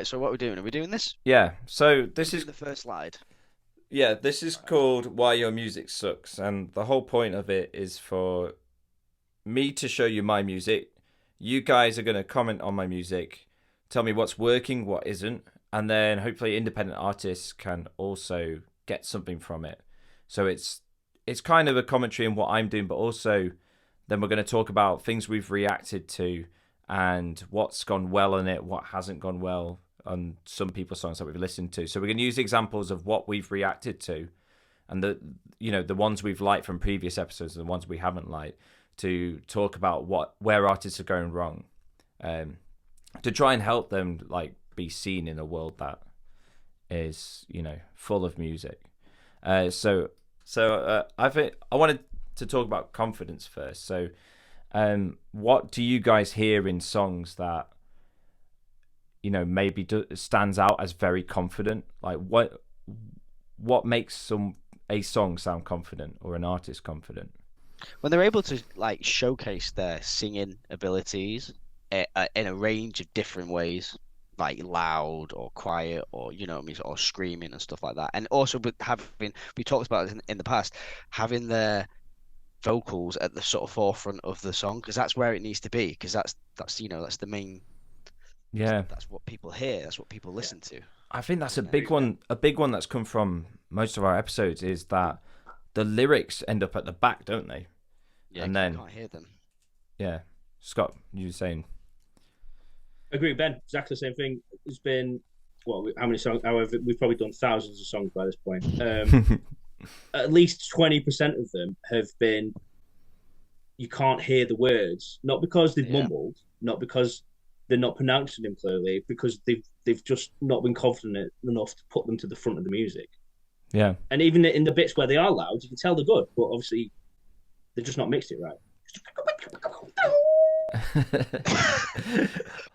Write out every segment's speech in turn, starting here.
Right, so what are we doing? Are we doing this? Yeah. So this Doing is the first slide. this is called Why Your Music Sucks, and the whole point of it is for me to show you my music. You guys are going to comment on my music, tell me what's working, what isn't, and then hopefully independent artists can also get something from it. So it's kind of a commentary on what I'm doing, but also then we're going to talk about things we've reacted to and what's gone well on it, what hasn't gone well on some people's songs that we've listened to. So we're going to use examples of what we've reacted to and the ones we've liked from previous episodes and the ones we haven't liked to talk about where artists are going wrong, to try and help them like be seen in a world that is full of music. I think I wanted to talk about confidence first. So, what do you guys hear in songs that maybe stands out as very confident? Like what makes a song sound confident or an artist confident? When they're able to like showcase their singing abilities in a range of different ways, like loud or quiet or you know what I mean, or screaming and stuff like that. And also with having we talked about it in the past, having their vocals at the sort of forefront of the song because that's where it needs to be because that's the main. Yeah, That's what people hear. That's what people listen to. I think that's a big one. A big one that's come from most of our episodes is that the lyrics end up at the back, don't they? Yeah, And 'cause then you can't hear them. yeah, Scott, you were saying. Agree, Ben. Exactly the same thing. It's been how many songs? However, we've probably done thousands of songs by this point. At least 20% of them have been you can't hear the words, not because they've mumbled, not because they're not pronouncing them clearly, because they've just not been confident enough to put them to the front of the music. Yeah. And even in the bits where they are loud, you can tell they're good, but obviously they've just not mixed it right.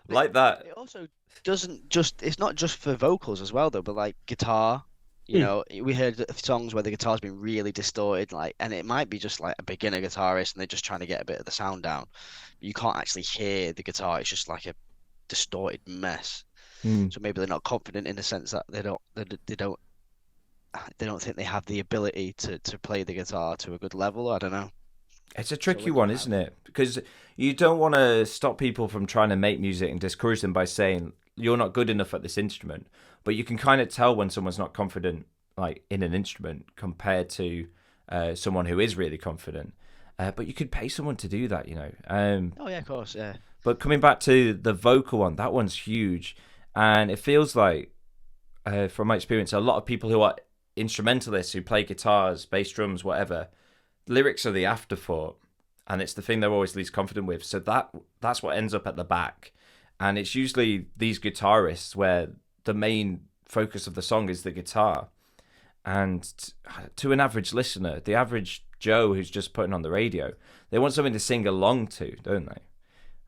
Like that. It also doesn't just, it's not just for vocals as well, though, but like guitar, you know, we heard songs where the guitar's been really distorted, like, and it might be just like a beginner guitarist and they're just trying to get a bit of the sound down. You can't actually hear the guitar, it's just like a distorted mess. So maybe they're not confident in the sense that they don't think they have the ability to play the guitar to a good level. I don't know. It's a tricky one, isn't it? Because you don't want to stop people from trying to make music and discourage them by saying you're not good enough at this instrument. But you can kind of tell when someone's not confident, like in an instrument, compared to someone who is really confident. But you could pay someone to do that, Oh yeah, of course, yeah. But coming back to the vocal one, that one's huge, and it feels like, from my experience, a lot of people who are instrumentalists who play guitars, bass drums, whatever. Lyrics are the afterthought, and it's the thing they're always least confident with. So that's what ends up at the back, and it's usually these guitarists where the main focus of the song is the guitar. And to an average listener, the average Joe who's just putting on the radio, they want something to sing along to, don't they?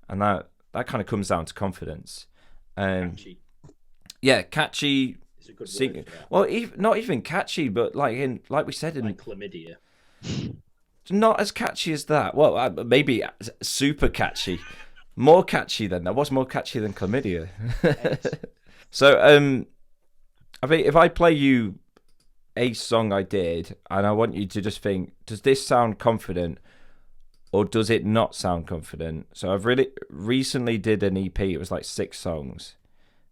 And that kind of comes down to confidence. Catchy. Yeah, catchy. It's a good singing. word. Well, not even catchy, but like we said in Like chlamydia. Not as catchy as that. Well, maybe super catchy. More catchy than that. What's more catchy than chlamydia? So, I think if I play you a song I did, and I want you to just think, does this sound confident, or does it not sound confident? So I've really recently did an EP. It was like 6 songs.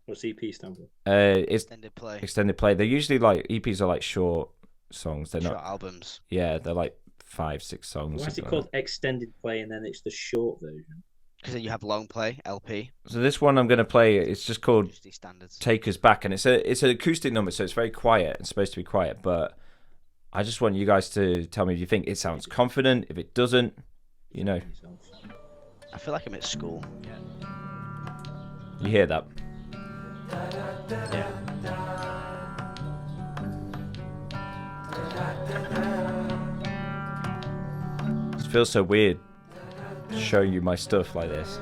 What's EP stand for? It's Extended play. extended play. They're usually like EPs are like short songs. They're Short not. albums. Yeah, they're like 5-6 songs. Why is it something called like extended play and then it's the short version? Because then you have long play, LP, that. So this one I'm going to play. It's just called just these standards. Take Us Back, and it's an acoustic number, so it's very quiet. It's supposed to be quiet, but I just want you guys to tell me if you think it sounds confident. If it doesn't, I feel like I'm at school. you hear that. Yeah. It feels so weird to show you my stuff like this.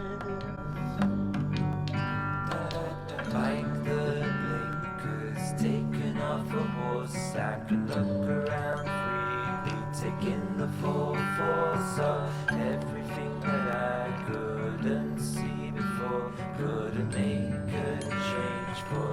Like the blinkers taken off a horse, I can look around freely, taking the full force of everything that I couldn't see before, couldn't make a change for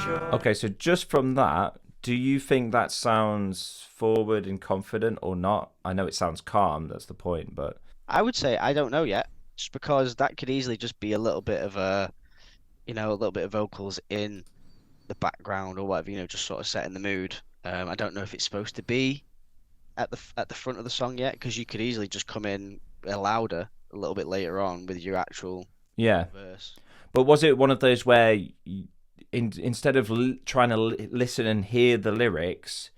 shore. Okay, so just from that, do you think that sounds forward and confident or not? I know it sounds calm, that's the point, but I would say I don't know yet, just because that could easily just be a little bit of a little bit of vocals in the background or whatever, just sort of setting the mood. I don't know if it's supposed to be at the front of the song yet, because you could easily just come in louder a little bit later on with your actual yeah. verse. But was it one of those where instead of trying to listen and hear the lyrics,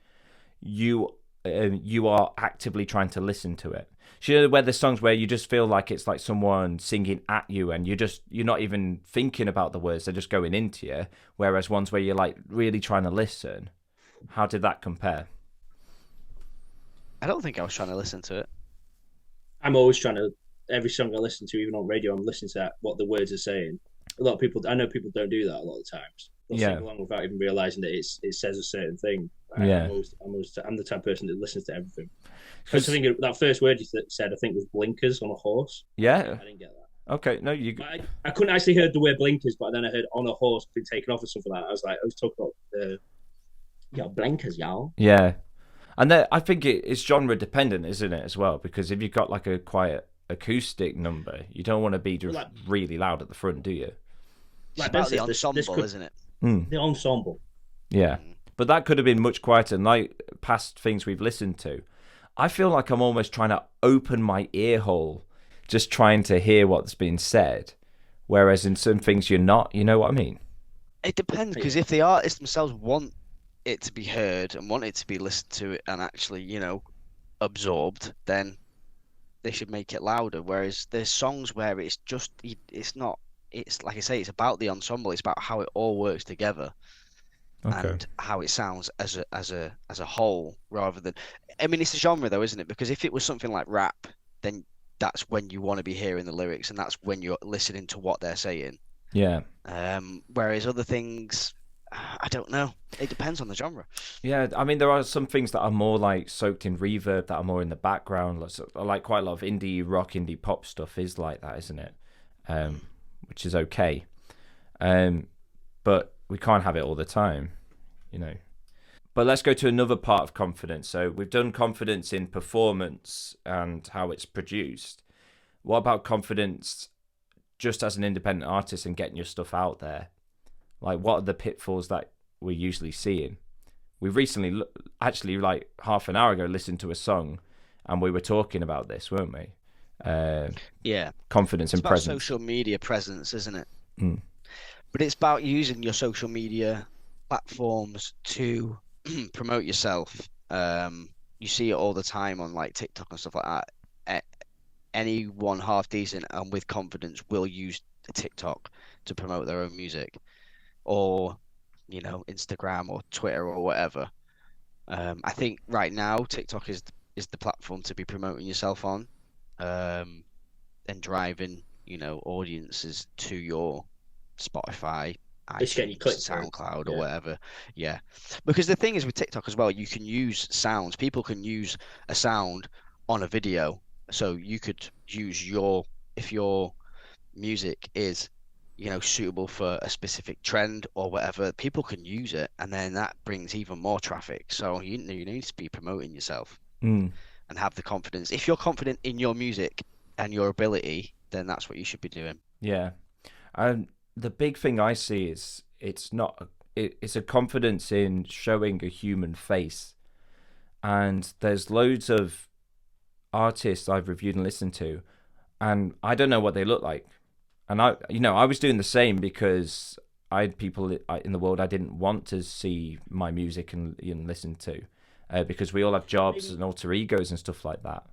you are actively trying to listen to it? So, where there's songs where you just feel like it's like someone singing at you, and you're not even thinking about the words; they're just going into you. Whereas ones where you're like really trying to listen. How did that compare? I don't think I was trying to listen to it. I'm always trying to, every song I listen to, even on radio, I'm listening to what the words are saying. A lot of people, I know people don't do that a lot of times. They'll sing along without even realizing that it says a certain thing. Yeah. I'm the type of person that listens to everything. Because I think that first word you said, I think, was blinkers on a horse. Yeah. I didn't get that. Okay. No, you. I couldn't actually hear the word blinkers, but then I heard on a horse being taken off or something like that. I was like, I was talking about your blinkers, y'all. Yeah. And I think it's genre dependent, isn't it, as well? Because if you've got like a quiet acoustic number, you don't want to be just really loud at the front, do you? It's about the ensemble, isn't it? The ensemble. Yeah. But that could have been much quieter. And like past things we've listened to, I feel like I'm almost trying to open my ear hole, just trying to hear what's being said. Whereas in some things you're not, you know what I mean? It depends, because if the artists themselves want it to be heard and want it to be listened to and actually, absorbed, then they should make it louder. Whereas there's songs where it's not, it's like I say, it's about the ensemble. It's about how it all works together. Okay. And how it sounds as a whole, rather than, I mean, it's a genre though, isn't it? Because if it was something like rap, then that's when you want to be hearing the lyrics, and that's when you're listening to what they're saying. Yeah. Whereas other things, I don't know. It depends on the genre. Yeah, I mean, there are some things that are more like soaked in reverb, that are more in the background. Like quite a lot of indie rock, indie pop stuff is like that, isn't it? Which is okay. But we can't have it all the time, But let's go to another part of confidence. So we've done confidence in performance and how it's produced. What about confidence just as an independent artist and getting your stuff out there? Like, what are the pitfalls that we're usually seeing? We recently, actually, like half an hour ago, listened to a song, and we were talking about this, weren't we? Yeah. Confidence and about presence. Social media presence, isn't it? Mm. But it's about using your social media platforms to promote yourself. You see it all the time on like TikTok and stuff like that. Anyone half decent and with confidence will use TikTok to promote their own music, or Instagram or Twitter or whatever. I think right now TikTok is the platform to be promoting yourself on, and driving audiences to your Spotify, It's getting iTunes, clicks, SoundCloud, yeah. or whatever. Yeah, because the thing is with TikTok as well, you can use sounds. People can use a sound on a video, so you could use if your music is suitable for a specific trend or whatever, people can use it, and then that brings even more traffic. So you need to be promoting yourself and have the confidence. If you're confident in your music and your ability, then that's what you should be doing. Yeah. The big thing I see is it's a confidence in showing a human face. And there's loads of artists I've reviewed and listened to, and I don't know what they look like. And I was doing the same because I had people in the world I didn't want to see my music and listen to, because we all have jobs and alter egos and stuff like that.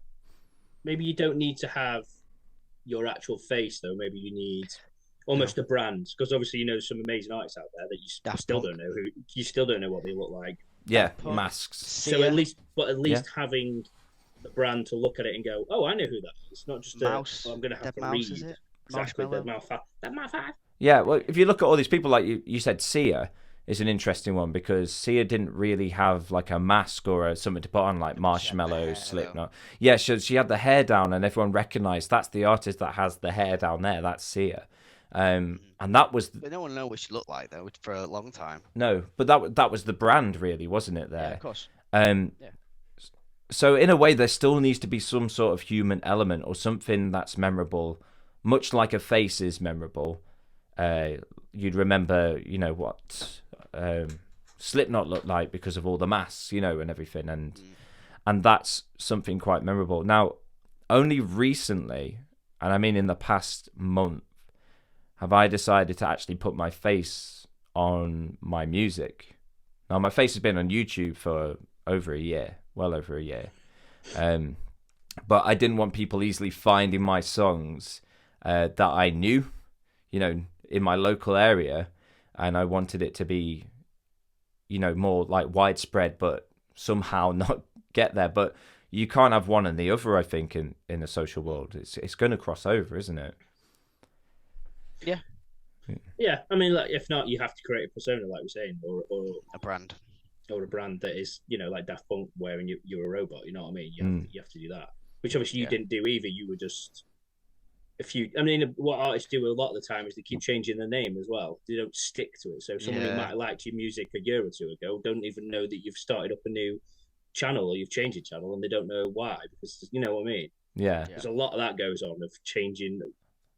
Maybe you don't need to have your actual face, though. Maybe you need almost a brand, because obviously some amazing artists out there that you still don't know you still don't know what they look like. Yeah, masks. So at least having the brand to look at it and go, oh, I know who that is. It's not just I'm going to have to read. Is it? Exactly, that mouth. Yeah, well, if you look at all these people, like you said, Sia is an interesting one, because Sia didn't really have like a mask or something to put on, like Marshmallow, Slipknot. Yeah, she had the hair down, and everyone recognised that's the artist that has the hair down there. That's Sia. And that was But no one knows what she looked like though for a long time. no, but that was the brand, really, wasn't it? Yeah, There. of course. Um, Yeah. So in a way, there still needs to be some sort of human element or something that's memorable, much like a face is memorable. You'd remember, what Slipknot looked like because of all the masks, and everything, and that's something quite memorable. Now, only recently, and I mean in the past month, have I decided to actually put my face on my music. Now, my face has been on YouTube for over a year, well over a year. But I didn't want people easily finding my songs that I knew, in my local area. And I wanted it to be, more like widespread, but somehow not get there. But you can't have one and the other, I think, in the social world. It's going to cross over, isn't it? Yeah. Yeah, I mean, like, if not, you have to create a persona, like we're saying, or A brand. or a brand that is, like Daft Punk, wearing you're a robot. You know what I mean? You have to do that, which obviously you didn't do either. You were just I mean, what artists do a lot of the time is they keep changing their name as well. They don't stick to it. So someone who might have liked your music a year or two ago don't even know that you've started up a new channel or you've changed your channel, and they don't know why, because you know what I mean. Yeah. There's a lot of that goes on of changing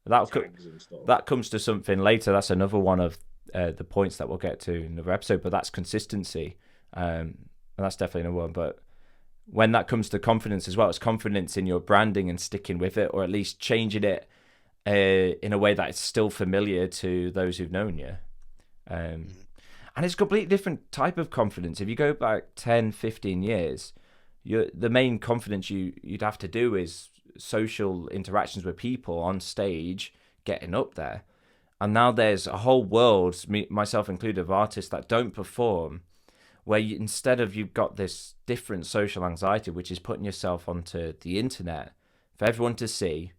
tags and stuff. That comes to something later. That's another one of the points that we'll get to in another episode. But that's consistency, and that's definitely another one. But when that comes to confidence as well, it's confidence in your branding and sticking with it, or at least changing it in a way that is still familiar to those who've known you. And it's a completely different type of confidence. If you go back 10, 15 years, the main confidence you'd have to do is social interactions with people on stage, getting up there. And now there's a whole world, myself included, of artists that don't perform, where instead of you've got this different social anxiety, which is putting yourself onto the internet for everyone to see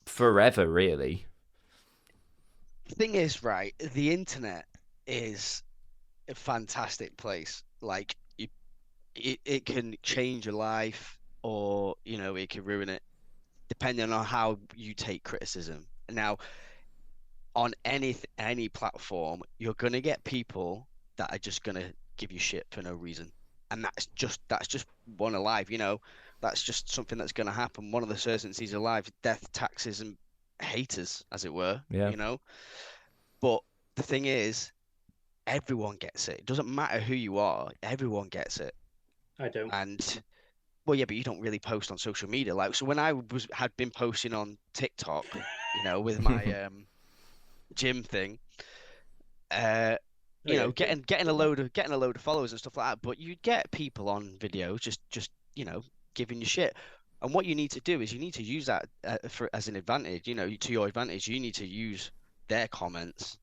forever, really. The thing is, right, the internet is a fantastic place. Like, it can change your life, or, it can ruin it, depending on how you take criticism. Now, on any platform, you're going to get people that are just going to give you shit for no reason. And that's just one alive, that's just something that's going to happen. One of the certainties of life: death, taxes, and haters, as it were. Yeah. But the thing is, everyone gets it. It doesn't matter who you are, everyone gets it. I don't. And well, yeah, but you don't really post on social media. Like, so when I had been posting on TikTok, with my gym thing, getting a load of followers and stuff like that. But you'd get people on videos just giving you shit. And what you need to do is you need to use that as an advantage. To your advantage. You need to use their comments,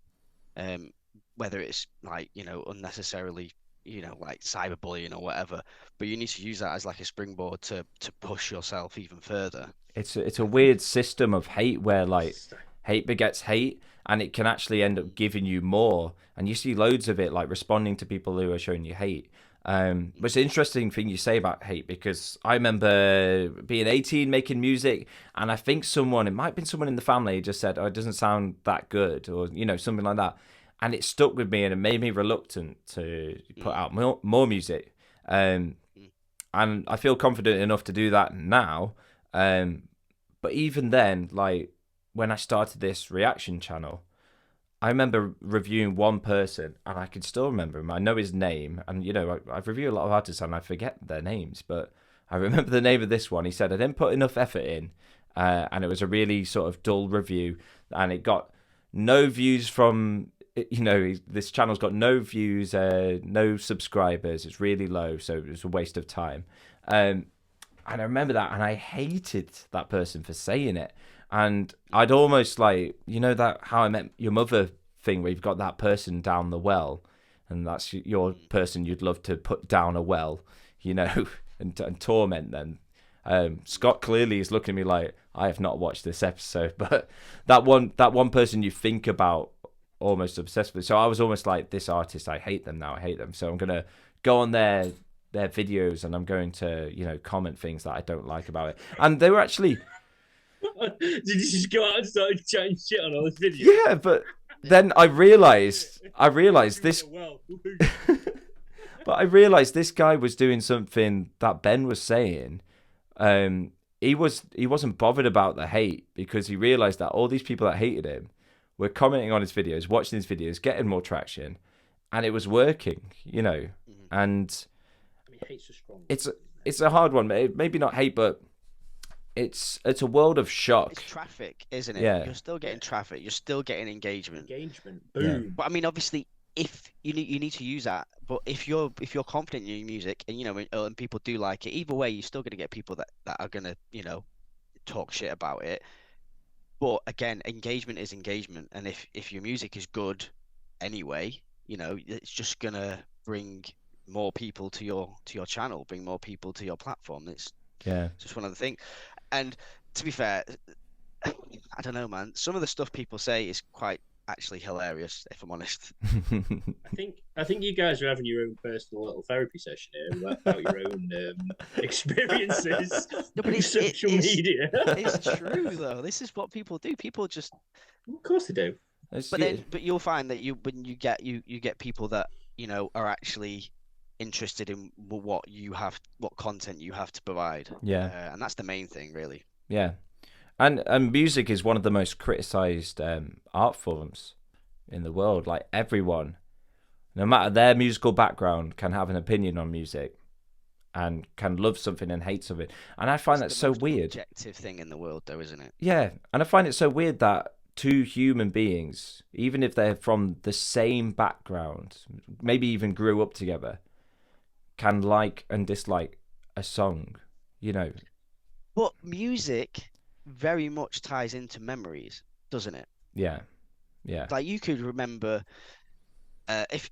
whether it's like unnecessarily, like cyberbullying or whatever. But you need to use that as like a springboard to push yourself even further. It's a weird system of hate where like hate begets hate, and it can actually end up giving you more. And you see loads of it, like responding to people who are showing you hate. But it's an interesting thing you say about hate, because I remember being 18 making music, and I think it might have been someone in the family just said, "Oh, it doesn't sound that good," or something like that, and it stuck with me and it made me reluctant to put out more music. And I feel confident enough to do that now. But even then, like when I started this reaction channel, I remember reviewing one person, and I can still remember him. I know his name, and I've reviewed a lot of artists and I forget their names, but I remember the name of this one. He said I didn't put enough effort in, and it was a really sort of dull review, and it got no views from. This channel's got no views, no subscribers. It's really low, so it was a waste of time. And I remember that, and I hated that person for saying it. And I'd almost like, that How I Met Your Mother thing, where you've got that person down the well, and that's your person you'd love to put down a well, and torment them. Scott clearly is looking at me like, I have not watched this episode, but that one person you think about almost obsessively. So I was almost like, this artist, I hate them now. I hate them. So I'm gonna go on their videos, and I'm going to comment things that I don't like about it. And they were actually Did you just go out and start chatting shit on all this video? Yeah, but then I realized this. Well, But I realized this guy was doing something that Ben was saying. He wasn't bothered about the hate because he realized that all these people that hated him were commenting on his videos, watching his videos, getting more traction, and it was working, you know. And I mean, hate's a strong. it's a hard one. Maybe not hate, but it's a world of shock. It's traffic, isn't it? Yeah. You're still getting traffic. You're still getting engagement. Boom. But I mean, obviously, if you need to use that. But if you're confident in your music and and people do like it, either way, you're still going to get people that are going to talk shit about it. But again, engagement is engagement, and if your music is good anyway, it's just gonna bring more people to your channel, bring more people to your platform. It's just one of the things. And to be fair, I don't know, man. Some of the stuff people say is quite actually hilarious, if I'm honest. I think you guys are having your own personal little therapy session here about your own experiences with social media. It's true though. This is what people do. People just, of course they do. But you'll find that when you get people that are actually interested in what content you have to provide. Yeah, and that's the main thing, really. Yeah. And music is one of the most criticized art forms in the world. Like everyone, no matter their musical background, can have an opinion on music and can love something and hate something. And I find that so weird. Objective thing in the world, though, isn't it? Yeah, and I find it so weird that two human beings, even if they're from the same background, maybe even grew up together, can like and dislike a song. But music very much ties into memories, doesn't it? Yeah. Like you could remember if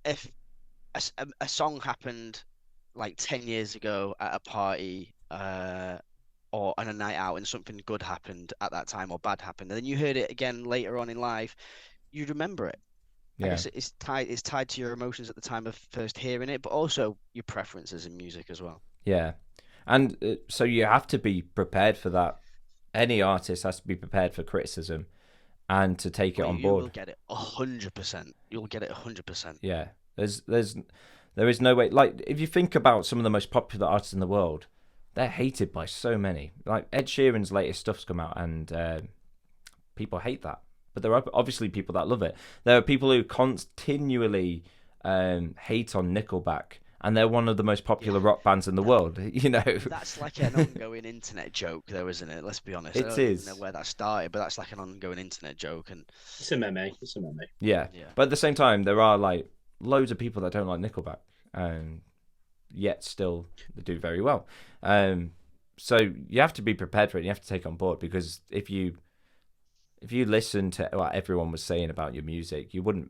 a song happened like 10 years ago at a party or on a night out and something good happened at that time or bad happened, and then you heard it again later on in life, you'd remember it. I guess it's tied to your emotions at the time of first hearing it, but also your preferences in music as well. Yeah. And so you have to be prepared for that. Any artist has to be prepared for criticism and to take it on board. You'll get it 100%. You'll get it 100%. Yeah. There is no way. Like, if you think about some of the most popular artists in the world, they're hated by so many. Like, Ed Sheeran's latest stuff's come out and people hate that. But there are obviously people that love it. There are people who continually hate on Nickelback. And they're one of the most popular rock bands in the world, That's like an ongoing internet joke, though, isn't it? Let's be honest. It I don't is. know where that started, but that's like an ongoing internet joke. And it's a meme. Yeah. But at the same time, there are like loads of people that don't like Nickelback, and yet still they do very well. So you have to be prepared for it. And you have to take it on board, because if you listen to what everyone was saying about your music, it would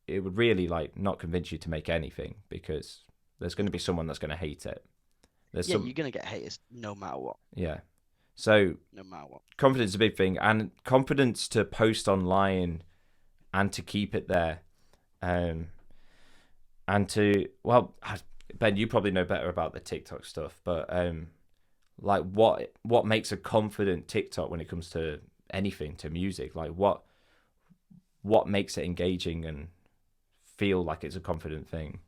really like not convince you to make anything, because there's going to be someone that's going to hate it. You're going to get haters no matter what. Yeah. So no matter what, confidence is a big thing, and confidence to post online and to keep it there, and to Ben, you probably know better about the TikTok stuff, but like what makes a confident TikTok when it comes to anything, to music? Like what makes it engaging and feel like it's a confident thing?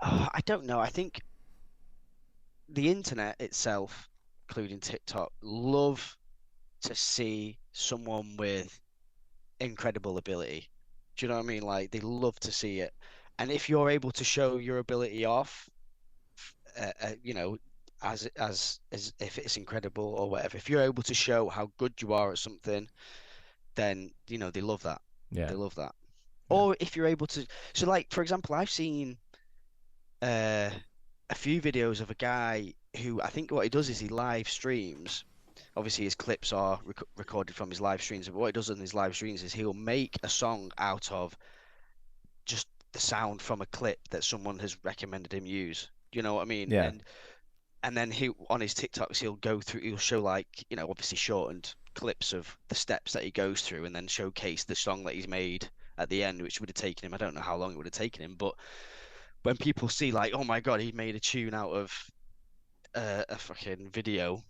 I don't know. I think the internet itself, including TikTok, love to see someone with incredible ability. Do you know what I mean? Like, they love to see it. And if you're able to show your ability off, as if it's incredible or whatever, if you're able to show how good you are at something, then they love that. Yeah, they love that. Yeah. Or if you're able to, so like for example, I've seen a few videos of a guy who, I think what he does is he live streams. Obviously, his clips are recorded from his live streams, but what he does on his live streams is he'll make a song out of just the sound from a clip that someone has recommended him use. Do you know what I mean? Yeah. And then he, on his TikToks, he'll show like, obviously shortened clips of the steps that he goes through, and then showcase the song that he's made at the end, which would have taken him, I don't know how long it would have taken him, but when people see like, oh my God, he made a tune out of a fucking video,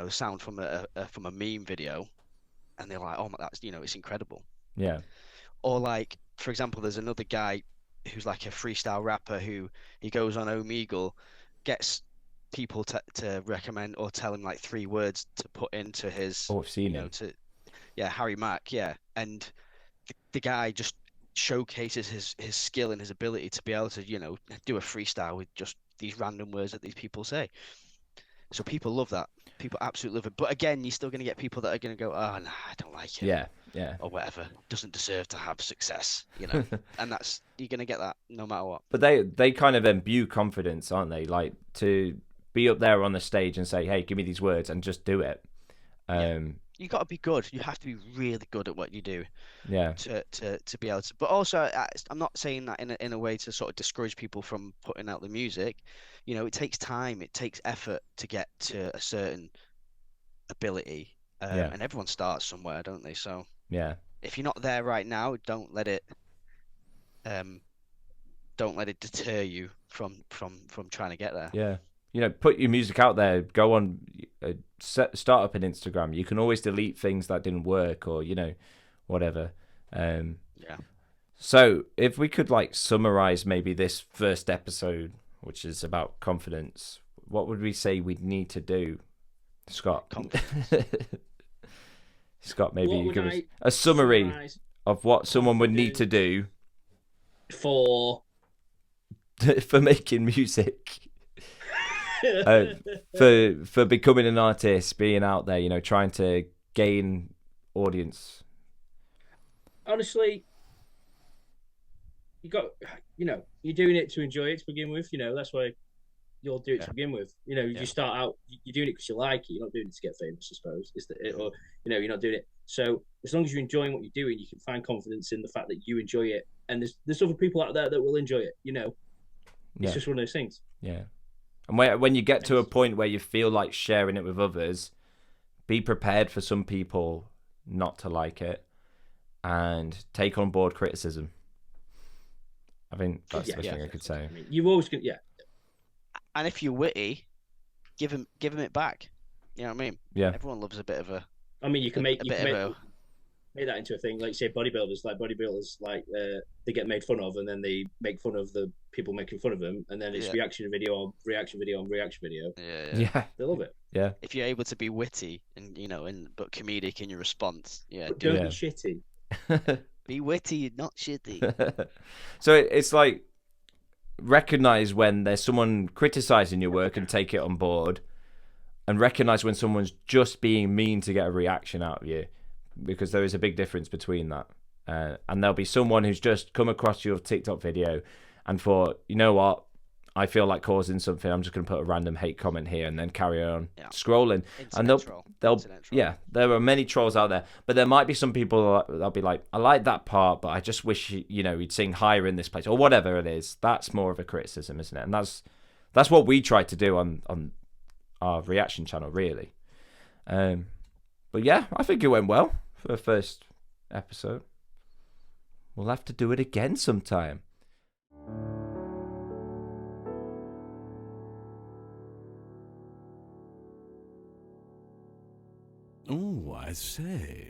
sound from a meme video, and they're like, oh my, that's it's incredible. Yeah. Or like, for example, there's another guy who's like a freestyle rapper who he goes on Omegle, gets people to recommend or tell him like 3 words to put into his, Oh, I've seen him. Harry Mack, yeah, and the guy just showcases his skill and his ability to be able to do a freestyle with just these random words that these people say. So people love that. People absolutely love it. But again, you're still going to get people that are going to go, oh, no, I don't like it. Yeah. Or whatever. Doesn't deserve to have success, And you're going to get that no matter what. But they kind of imbue confidence, aren't they? Like, to be up there on the stage and say, hey, give me these words and just do it. You got to be good. You have to be really good at what you do. Yeah. To be able to. But also, I'm not saying that in a way to sort of discourage people from putting out the music. It takes time. It takes effort to get to a certain ability. And everyone starts somewhere, don't they? So yeah. If you're not there right now, don't let it deter you from trying to get there. Yeah. Put your music out there. Go on, start up an Instagram. You can always delete things that didn't work, or whatever. Yeah. So if we could summarize maybe this first episode, which is about confidence, what would we say we'd need to do, Scott? Scott, maybe you give us a summary of what someone would need to do for making music. For becoming an artist, being out there, trying to gain audience. Honestly, you're doing it to enjoy it to begin with. That's why you'll do it to begin with. You start out, you're doing it because you like it. You're not doing it to get famous, I suppose. Or you're not doing it. So as long as you're enjoying what you're doing, you can find confidence in the fact that you enjoy it, and there's other people out there that will enjoy it. It's just one of those things. Yeah. And when you get to a point where you feel like sharing it with others, be prepared for some people not to like it, and take on board criticism. I think that's the best thing I could say. You've always got, And if you're witty, give him it back. You know what I mean? Yeah. Everyone loves a bit of a. I mean, you can make that into a thing. Like, say, bodybuilders, they get made fun of, and then they make fun of the people making fun of them, and then it's reaction video on reaction video on reaction video. Yeah. They love it. Yeah. If you're able to be witty and but comedic in your response, but don't be shitty. Be witty, not shitty. So it's like, recognize when there's someone criticizing your work and take it on board, and recognize when someone's just being mean to get a reaction out of you, because there is a big difference between that. And there'll be someone who's just come across your TikTok video and thought, you know what, I feel like causing something, I'm just going to put a random hate comment here and then carry on scrolling. And there are many trolls out there, but there might be some people that'll be like, I like that part, but I just wish he'd sing higher in this place, or whatever it is. That's more of a criticism, isn't it? And that's what we try to do on our reaction channel, really. But yeah, I think it went well for the first episode. We'll have to do it again sometime. Oh, I say.